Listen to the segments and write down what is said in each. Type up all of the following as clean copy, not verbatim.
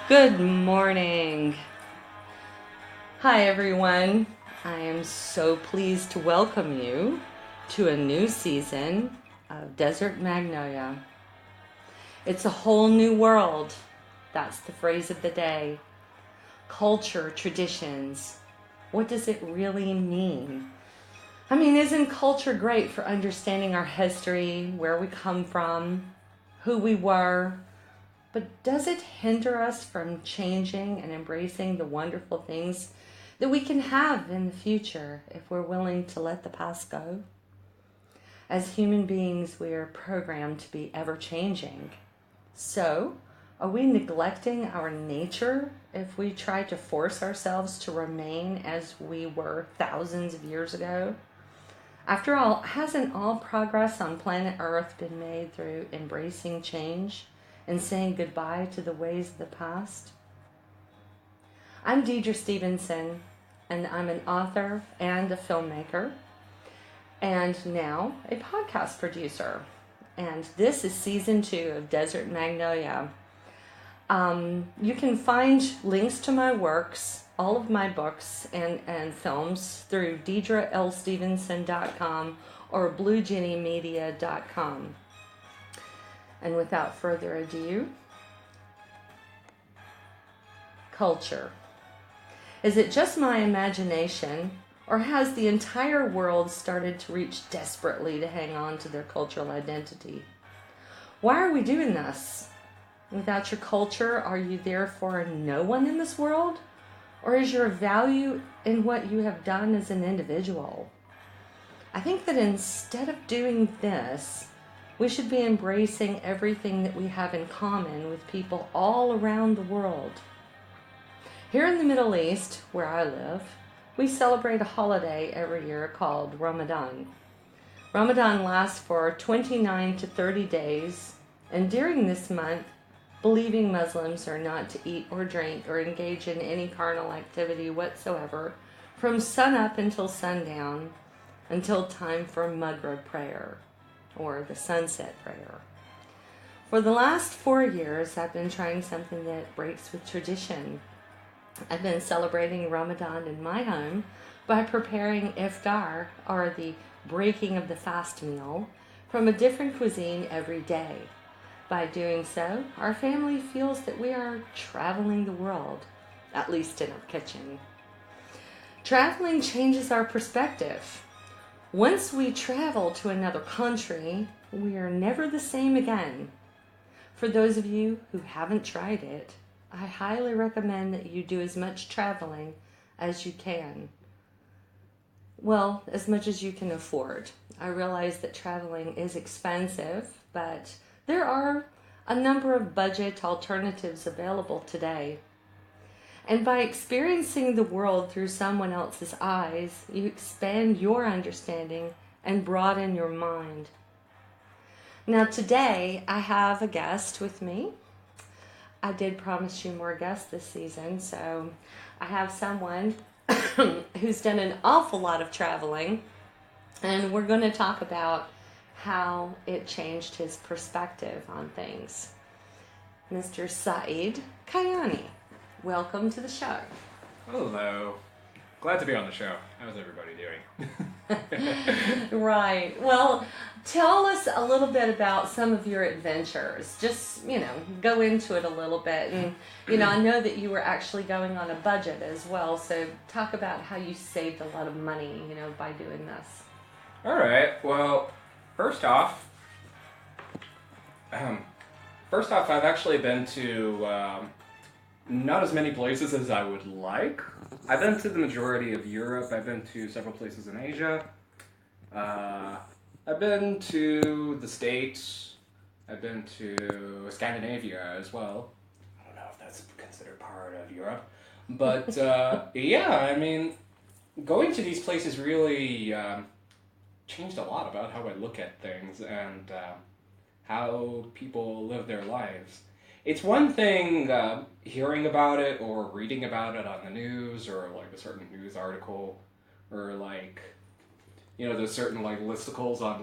Good morning. Hi, everyone. I am so pleased to welcome you to a new season of Desert Magnolia. It's a whole new world. That's the phrase of the day. Culture, traditions. What does it really mean? I mean, isn't culture great for understanding our history, where we come from, who we were? But does it hinder us from changing and embracing the wonderful things that we can have in the future if we're willing to let the past go? As human beings, we are programmed to be ever changing. So, are we neglecting our nature if we try to force ourselves to remain as we were thousands of years ago? After all, hasn't all progress on planet Earth been made through embracing change and saying goodbye to the ways of the past? I'm Deidre Stevenson, and I'm an author and a filmmaker, and now a podcast producer. And this is season 2 of Desert Magnolia. You can find links to my works, all of my books and films through DeidreLStevenson.com or BlueJennyMedia.com. And without further ado, culture. Is it just my imagination, or has the entire world started to reach desperately to hang on to their cultural identity? Why are we doing this? Without your culture, are you therefore no one in this world? Or is your value in what you have done as an individual? I think that instead of doing this, we should be embracing everything that we have in common with people all around the world. Here in the Middle East, where I live, we celebrate a holiday every year called Ramadan. Ramadan lasts for 29 to 30 days, and during this month, believing Muslims are not to eat or drink or engage in any carnal activity whatsoever from sunup until sundown, until time for Maghrib prayer, or the sunset prayer. For the last 4 years, I've been trying something that breaks with tradition. I've been celebrating Ramadan in my home by preparing iftar, or the breaking of the fast meal, from a different cuisine every day. By doing so, our family feels that we are traveling the world, at least in our kitchen. Traveling changes our perspective. Once we travel to another country, we are never the same again. For those of you who haven't tried it, I highly recommend that you do as much traveling as you can. Well, as much as you can afford. I realize that traveling is expensive, but there are a number of budget alternatives available today. And by experiencing the world through someone else's eyes, you expand your understanding and broaden your mind. Now today, I have a guest with me. I did promise you more guests this season, so I have someone who's done an awful lot of traveling, and we're going to talk about how it changed his perspective on things. Mr. Saeed Kayani, welcome to the show. Hello. Glad to be on the show. How's everybody doing? Right. Well, tell us a little bit about some of your adventures. Just, go into it a little bit. And, I know that you were actually going on a budget as well. So talk about how you saved a lot of money, by doing this. All right. Well, first off, I've actually been to not as many places as I would like. I've been to the majority of Europe. I've been to several places in Asia. I've been to the States. I've been to Scandinavia as well. I don't know if that's considered part of Europe. But yeah, I mean, going to these places really changed a lot about how I look at things and how people live their lives. It's one thing hearing about it or reading about it on the news or like a certain news article or like, there's certain like listicles on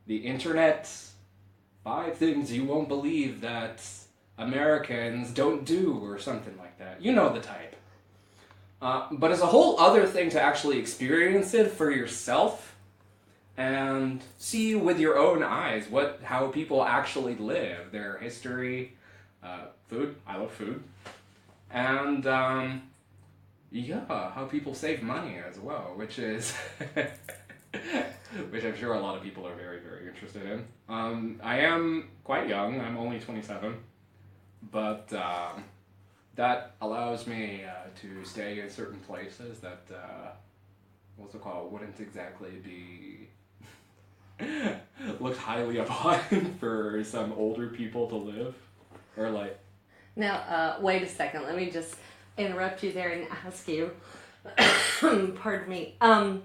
the internet. 5 things you won't believe that Americans don't do, or something like that. You know the type. But it's a whole other thing to actually experience it for yourself and see with your own eyes how people actually live, their history, food. I love food. And yeah, how people save money as well, which is which I'm sure a lot of people are very, very interested in. I am quite young. I'm only 27, but that allows me to stay in certain places that what's it called, wouldn't exactly be looked highly upon for some older people to live, or like. Now, wait a second. Let me just interrupt you there and ask you. Pardon me.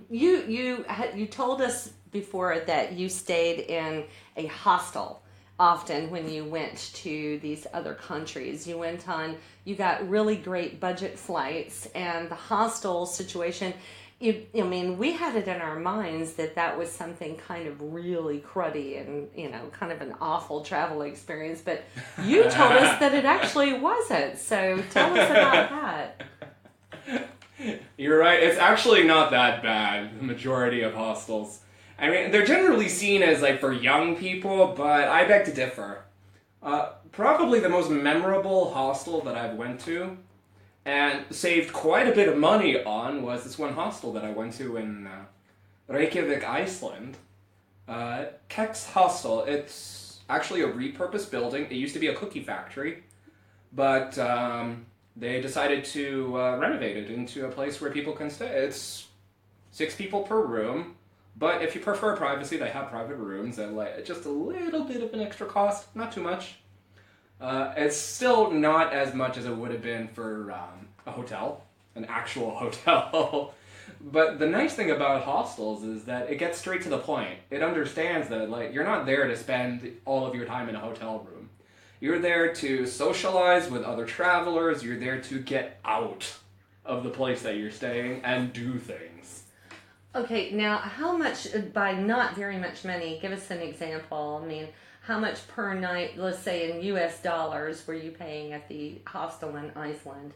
You told us before that you stayed in a hostel often when you went to these other countries. You got really great budget flights, and the hostel situation. I mean, we had it in our minds that was something kind of really cruddy and, kind of an awful travel experience. But you told us that it actually wasn't. So tell us about that. You're right. It's actually not that bad, the majority of hostels. I mean, they're generally seen as, like, for young people, but I beg to differ. Probably the most memorable hostel that I've went to and saved quite a bit of money on was this one hostel that I went to in Reykjavik, Iceland. Kex Hostel. It's actually a repurposed building. It used to be a cookie factory, but they decided to renovate it into a place where people can stay. It's 6 people per room, but if you prefer privacy, they have private rooms at like just a little bit of an extra cost, not too much. It's still not as much as it would have been for a hotel, an actual hotel. But the nice thing about hostels is that it gets straight to the point. It understands that like you're not there to spend all of your time in a hotel room. You're there to socialize with other travelers. You're there to get out of the place that you're staying and do things. Okay, now how much, by not very much money, give us an example. I mean, how much per night, let's say in US dollars, were you paying at the hostel in Iceland?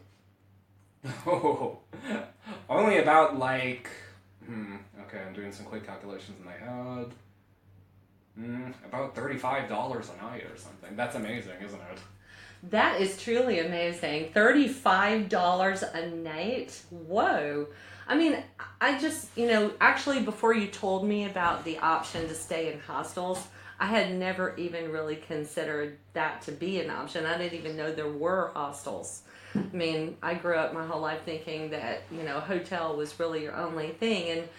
Oh, only about like, okay, I'm doing some quick calculations in my head. About $35 a night or something. That's amazing, isn't it? That is truly amazing. $35 a night? Whoa. I mean, I just, actually before you told me about the option to stay in hostels, I had never even really considered that to be an option. I didn't even know there were hostels. I mean, I grew up my whole life thinking that, hotel was really your only thing. And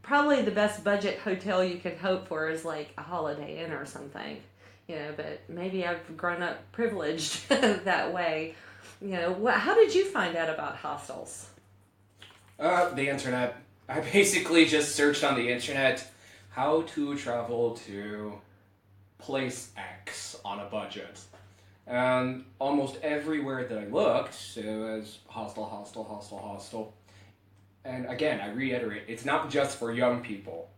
probably the best budget hotel you could hope for is like a Holiday Inn or something. But maybe I've grown up privileged that way. How did you find out about hostels? The internet. I basically just searched on the internet how to travel to place X on a budget. And almost everywhere that I looked, it was hostel. And again, I reiterate, it's not just for young people.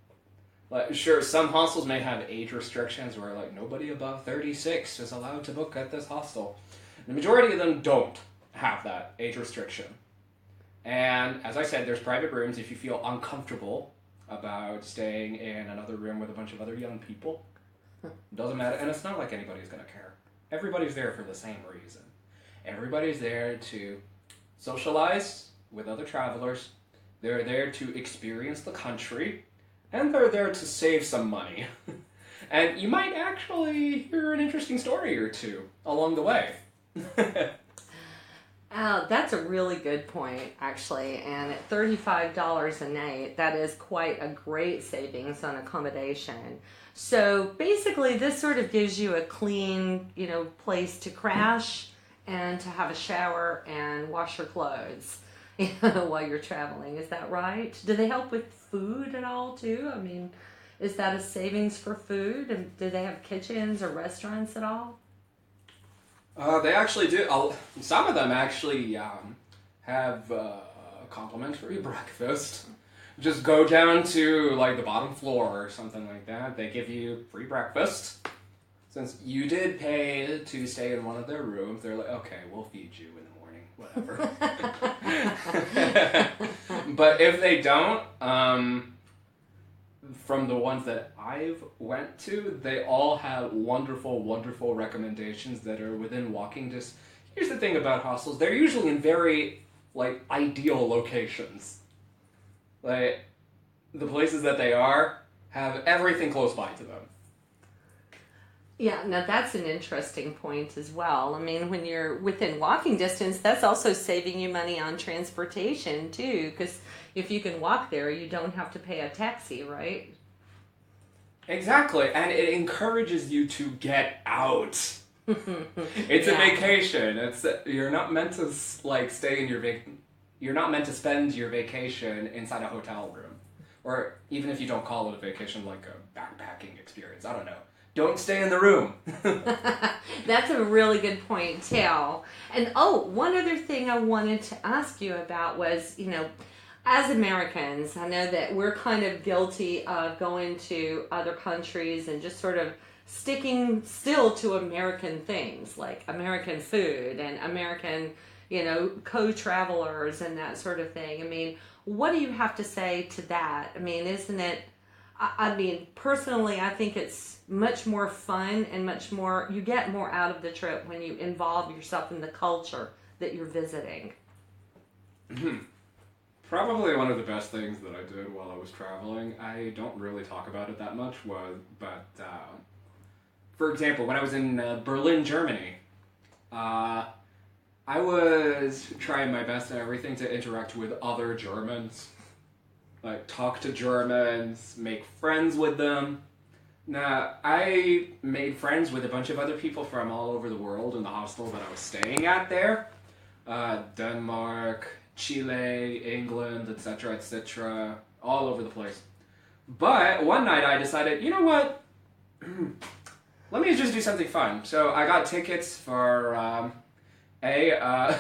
Like, sure, some hostels may have age restrictions where, like, nobody above 36 is allowed to book at this hostel. The majority of them don't have that age restriction. And as I said, there's private rooms if you feel uncomfortable about staying in another room with a bunch of other young people. Doesn't matter, and it's not like anybody's gonna care. Everybody's there for the same reason. Everybody's there to socialize with other travelers. They're there to experience the country, and they're there to save some money. And you might actually hear an interesting story or two along the way. That's a really good point, actually. And at $35 a night, that is quite a great savings on accommodation. So basically, this sort of gives you a clean, place to crash and to have a shower and wash your clothes while you're traveling. Is that right? Do they help with food at all, too? I mean, is that a savings for food? And do they have kitchens or restaurants at all? They actually do. Some of them actually have complimentary breakfast. Just go down to like the bottom floor or something like that. They give you free breakfast. since you did pay to stay in one of their rooms, they're like, okay, we'll feed you in the morning, whatever. But if they don't, from the ones that I've went to, they all have wonderful, wonderful recommendations that are within walking distance. Here's the thing about hostels. They're usually in very, like, ideal locations. Like, the places that they are have everything close by to them. Yeah, now that's an interesting point as well. I mean, when you're within walking distance, that's also saving you money on transportation too, because if you can walk there, you don't have to pay a taxi, right? Exactly, and it encourages you to get out. It's a vacation. You're not meant to like stay in your You're not meant to spend your vacation inside a hotel room, or even if you don't call it a vacation, like a backpacking experience. I don't know. Don't stay in the room. That's a really good point, too. And one other thing I wanted to ask you about was, as Americans, I know that we're kind of guilty of going to other countries and just sort of sticking still to American things, like American food and American, co-travelers and that sort of thing. I mean, what do you have to say to that? I mean, isn't it... personally, I think it's much more fun and you get more out of the trip when you involve yourself in the culture that you're visiting. Probably one of the best things that I did while I was traveling, I don't really talk about it that much, for example, when I was in Berlin, Germany, I was trying my best and everything to interact with other Germans. Like, talk to Germans, make friends with them. Now, I made friends with a bunch of other people from all over the world in the hostel that I was staying at there. Denmark, Chile, England, etc., all over the place. But one night I decided, you know what? Let me just do something fun. So I got tickets for a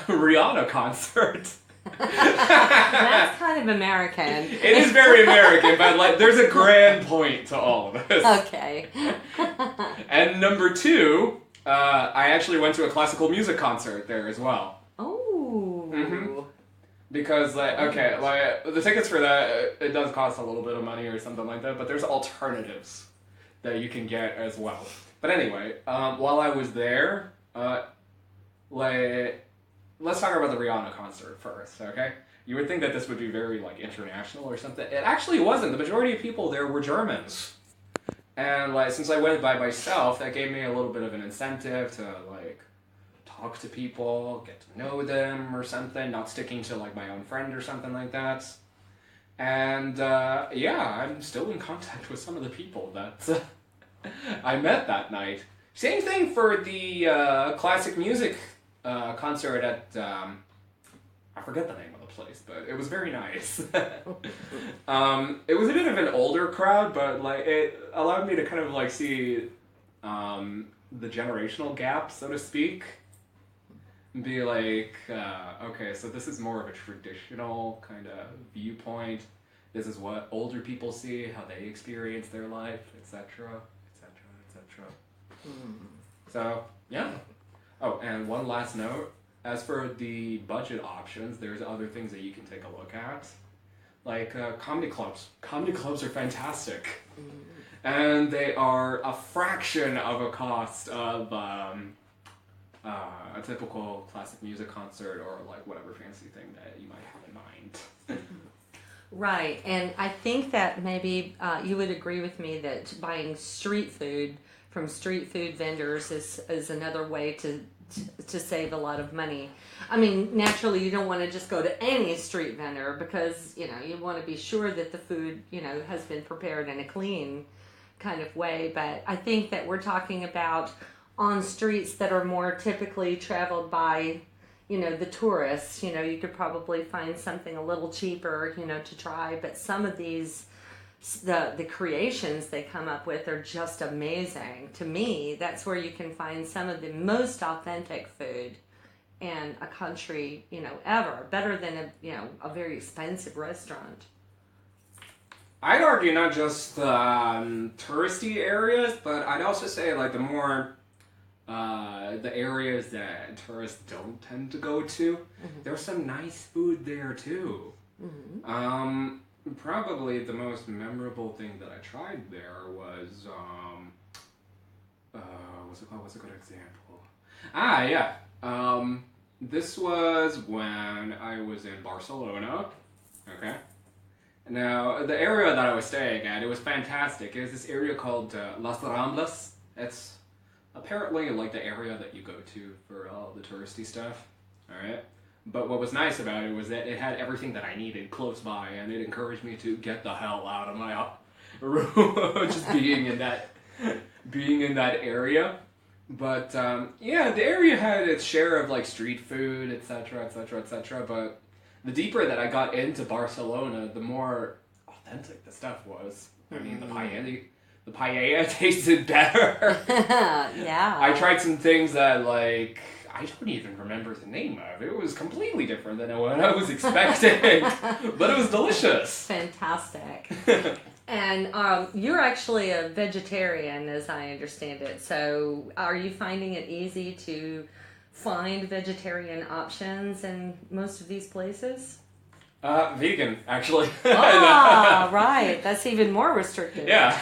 Rihanna concert. That's kind of American. It is very American, but there's a grand point to all of this. Okay. And number two, I actually went to a classical music concert there as well. Oh. Mm-hmm. Because the tickets for that, it does cost a little bit of money or something like that, but there's alternatives that you can get as well. But anyway, while I was there, let's talk about the Rihanna concert first, okay? You would think that this would be very, international or something. It actually wasn't. The majority of people there were Germans. And, since I went by myself, that gave me a little bit of an incentive to, talk to people, get to know them or something, not sticking to, my own friend or something like that. And, I'm still in contact with some of the people that I met that night. Same thing for the classic music concert at, I forget the name of the place, but it was very nice. It was a bit of an older crowd, but it allowed me to kind of see the generational gap, so to speak. And be okay, so this is more of a traditional kind of viewpoint. This is what older people see, how they experience their life, etc., etc., etc. So, yeah. Oh, and one last note. As for the budget options, there's other things that you can take a look at. Comedy clubs. Comedy clubs are fantastic. And they are a fraction of a cost of a typical classic music concert or whatever fancy thing that you might have in mind. Right, and I think that maybe you would agree with me that buying street food from street food vendors is another way to save a lot of money. I mean, naturally, you don't want to just go to any street vendor because, you want to be sure that the food, has been prepared in a clean kind of way. But I think that we're talking about on streets that are more typically traveled by, the tourists. You could probably find something a little cheaper, to try. But some of these, the creations they come up with are just amazing. To me, that's where you can find some of the most authentic food in a country, ever. Better than a very expensive restaurant. I'd argue not just touristy areas, but I'd also say like the more the areas that tourists don't tend to go to. There's some nice food there too. Probably the most memorable thing that I tried there was what's it called? What's a good example? Yeah. This was when I was in Barcelona. Okay. Now, the area that I was staying at, it was fantastic. It was this area called Las Ramblas. It's apparently like the area that you go to for all the touristy stuff. Alright? But what was nice about it was that it had everything that I needed close by, and it encouraged me to get the hell out of my room, just being in that area. But yeah, the area had its share of like street food, etc., etc., etc. But the deeper that I got into Barcelona, the more authentic the stuff was. I mean, the paella tasted better. Yeah. I tried some things that like I don't even remember the name of. It was completely different than what I was expecting, but it was delicious. Fantastic. And you're actually a vegetarian, as I understand it. So are you finding it easy to find vegetarian options in most of these places? Vegan, actually. Right. That's even more restrictive. Yeah.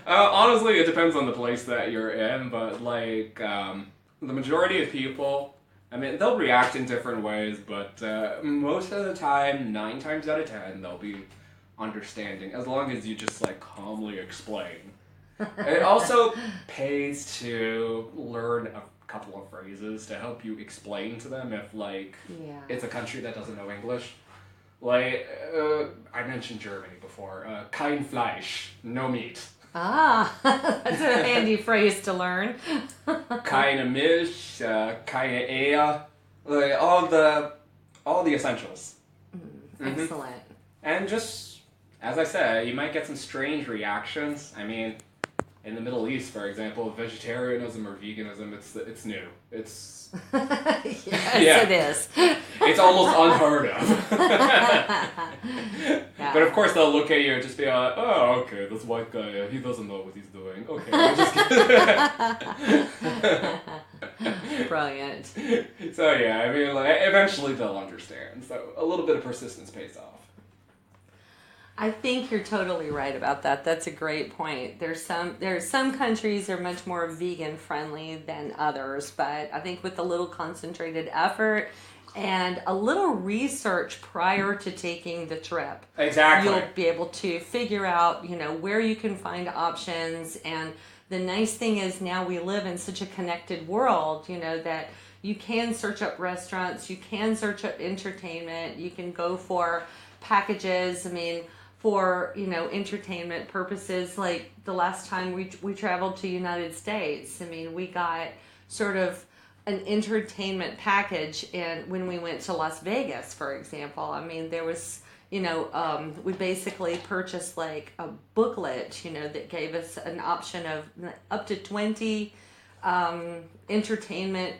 Honestly, it depends on the place that you're in, but like the majority of people, I mean, they'll react in different ways, but most of the time, 9 times out of 10, they'll be understanding, as long as you just like calmly explain. It also pays to learn a couple of phrases to help you explain to them if like it's a country that doesn't know English. Like I mentioned Germany before. Kein Fleisch, no meat. That's a handy phrase to learn. Keine Milch, keine Eier, like all the essentials. Excellent. And just as I said, you might get some strange reactions. I mean, in the Middle East, for example, vegetarianism or veganism, it's new. It's Yes, it is. It's almost unheard of. But of course, they'll look at you and just be like, "Oh, okay, this white guy, he doesn't know what he's doing. Okay, we'll just Brilliant. So yeah, I mean, like, eventually they'll understand. So a little bit of persistence pays off. I think you're totally right about that. That's a great point. There's some countries that are much more vegan friendly than others, but I think with a little concentrated effort and a little research prior to taking the trip, exactly, you'll be able to figure out, where you can find options. And the nice thing is now we live in such a connected world, that you can search up restaurants, you can search up entertainment, you can go for packages. I mean, for entertainment purposes, like the last time we traveled to United States, I mean, we got sort of an entertainment package, and when we went to Las Vegas, for example, I mean, there was we basically purchased like a booklet that gave us an option of up to 20 entertainment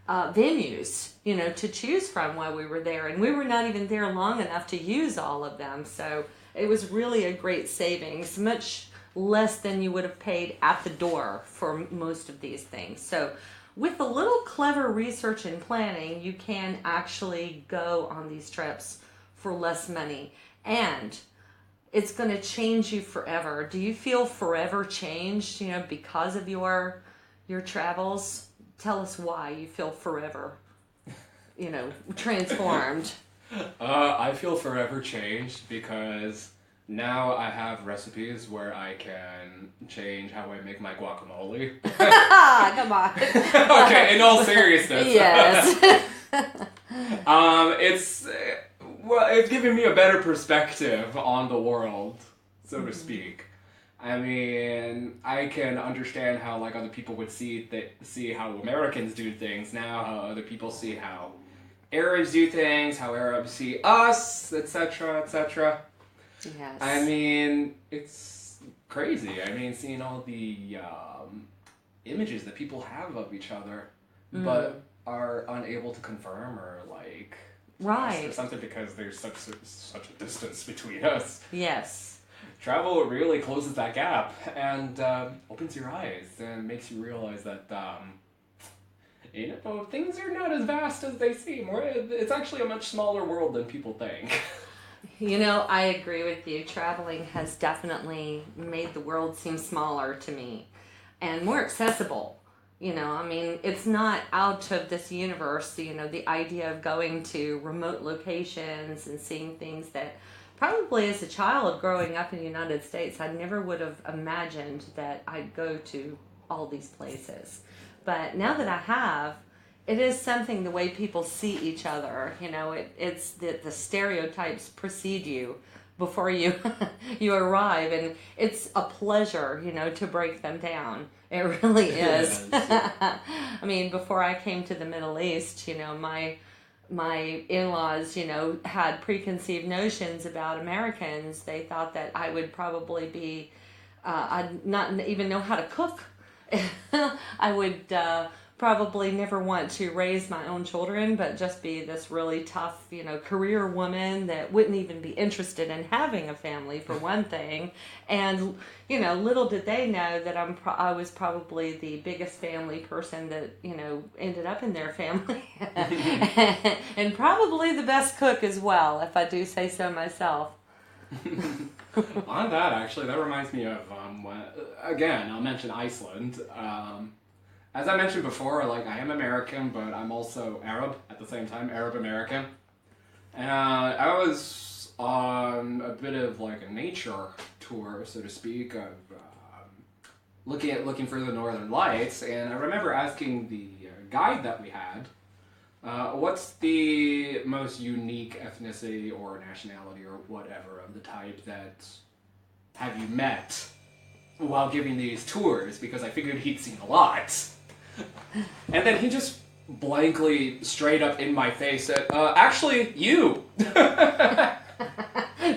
venues, to choose from while we were there. And we were not even there long enough to use all of them. So it was really a great savings, much less than you would have paid at the door for most of these things. So with a little clever research and planning, you can actually go on these trips for less money. And it's going to change you forever. Do you feel forever changed, because of your travels? Tell us why you feel forever, transformed. I feel forever changed because now I have recipes where I can change how I make my guacamole. Come on. Okay, in all seriousness. Yes. It's giving me a better perspective on the world, so to speak. I mean, I can understand how like other people would see how Americans do things now, how other people see how Arabs do things, how Arabs see us, etc., etc. Yes. I mean, it's crazy. I mean, seeing all the images that people have of each other, but are unable to confirm or like Right. Or something, because there's such a distance between us. Yes. Travel really closes that gap and opens your eyes and makes you realize that things are not as vast as they seem. It's actually a much smaller world than people think. I agree with you. Traveling has definitely made the world seem smaller to me and more accessible. It's not out of this universe, the idea of going to remote locations and seeing things that probably as a child growing up in the United States, I never would have imagined that I'd go to all these places. But now that I have, it is something, the way people see each other. It's the stereotypes precede you before you you arrive, and it's a pleasure, to break them down. It really is. Before I came to the Middle East, my in-laws, had preconceived notions about Americans. They thought that I would probably be, I'd not even know how to cook. I would probably never want to raise my own children, but just be this really tough, career woman that wouldn't even be interested in having a family, for one thing. And, little did they know that I was probably the biggest family person that, ended up in their family. And probably the best cook as well, if I do say so myself. On that, actually, that reminds me of, again, I'll mention Iceland. As I mentioned before, I am American, but I'm also Arab at the same time, Arab American. And I was on a bit of a nature tour, so to speak, of looking for the Northern Lights, and I remember asking the guide that we had, what's the most unique ethnicity or nationality or whatever of the type that have you met while giving these tours, because I figured he'd seen a lot. And then he just blankly, straight up in my face said, actually, you!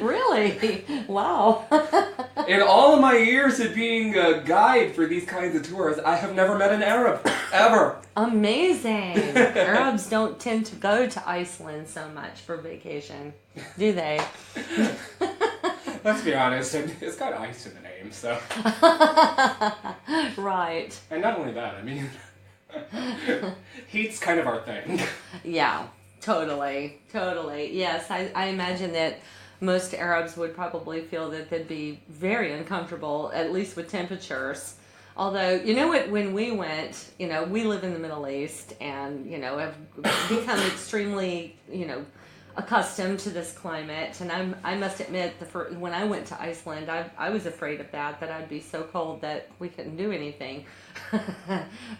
Really? Wow. In all of my years of being a guide for these kinds of tours, I have never met an Arab, ever. Amazing. Arabs don't tend to go to Iceland so much for vacation, do they? Let's be honest, it's got ice in the name, so... Right. And not only that, heat's kind of our thing. Yeah, totally. Yes, I imagine that most Arabs would probably feel that they'd be very uncomfortable, at least with temperatures. Although, when we went, we live in the Middle East and, have become extremely, accustomed to this climate. And I must admit, when I went to Iceland, I was afraid of that I'd be so cold that we couldn't do anything.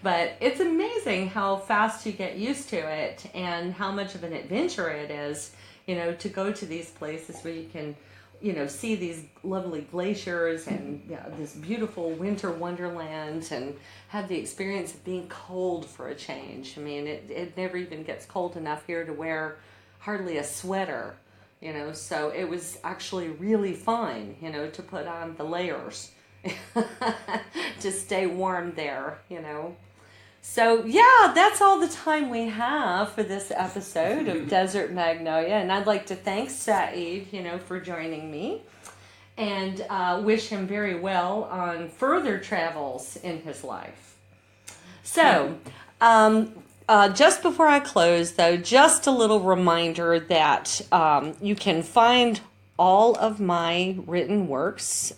But it's amazing how fast you get used to it and how much of an adventure it is, to go to these places where you can, see these lovely glaciers and this beautiful winter wonderland, and have the experience of being cold for a change. It never even gets cold enough here to wear hardly a sweater, so it was actually really fun, to put on the layers to stay warm there, So, yeah, that's all the time we have for this episode of Desert Magnolia. And I'd like to thank Saeed, for joining me, and wish him very well on further travels in his life. So, just before I close, though, just a little reminder that you can find all of my written works,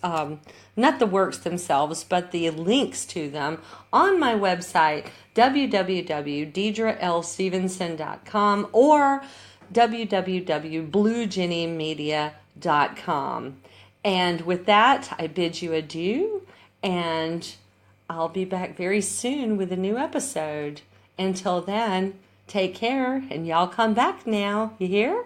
not the works themselves, but the links to them on my website, www.deidrelstevenson.com or www.bluejennymedia.com. And with that, I bid you adieu, and I'll be back very soon with a new episode. Until then, take care, and y'all come back now. You hear?